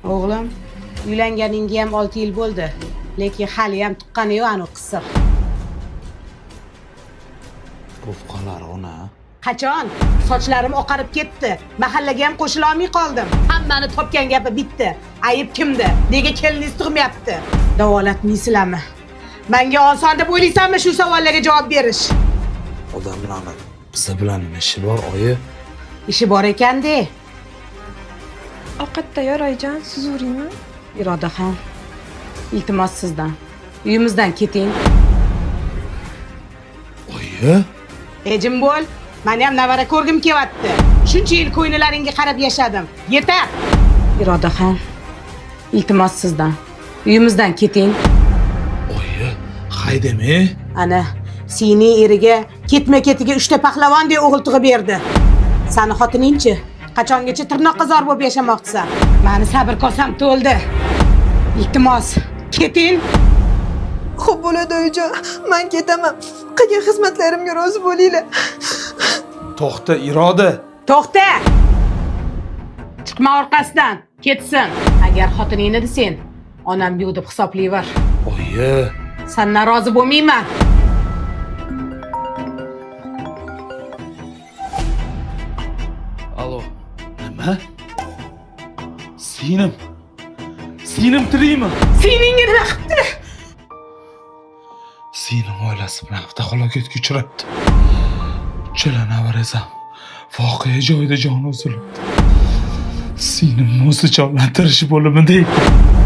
O'g'lim, uylanganingga ham 6 yil bo'ldi, lekin hali ham tuqqani yo'q anu qisir. Bo'pqalar ona. Qachon? Sochlarim oqarib ketdi. Mahallaga ham qo'shila olmay qoldim. Hammani topgan gapi bitta. Ayib kimda? Nega keliningiz tug'mayapti? Davolatmaysizlarmi? Menga oson deb o'ylaysanmi shu savollarga javob berish? Odamlarni biza bilan ishi bor, oyi. Ishi bor ekan-de. Ovqat tayyor oyijon, siz uringmi? Irodaxon, iltimos sizdan. Uyimizdan keting. Oyi? Ejim bo'l. Meni ham navara ko'rgim kelyapti. Shuncha yil ko'ynilaringga qarab yashadim. Yetar. Irodaxon, iltimos sizdan. Uyimizdan keting. Oyi, haydami? Ana, seni eriga ketma-ketiga 3 ta pahlavondek o'g'il tug'ib berdi. Sani xotining-chi? Qachongacha tirnoqqazor bo'lib yashamoqchisan? Meni sabr kosam to'ldi. Iltimos, keting. Xo'p bo'ladi oyijon, men ketaman. Qilgan xizmatlarimga rozi bo'linglar. To'xta, Iroda. To'xta! Chiqma orqasidan, ketsin. Agar xotiningni desang, onam yo'q deb hisoblayver. Oyi. Sendan rozi bo'lmayman. Alo. Nima? Singlim. Singlim tirikmi? Seningga nima qildi? Singlim oilasi bilan avtohalokatga uchrabdi. Uchala navarazam voqea joyida joni uzilibdi. Singlim o'zi jonlantirish bo'limida ekan.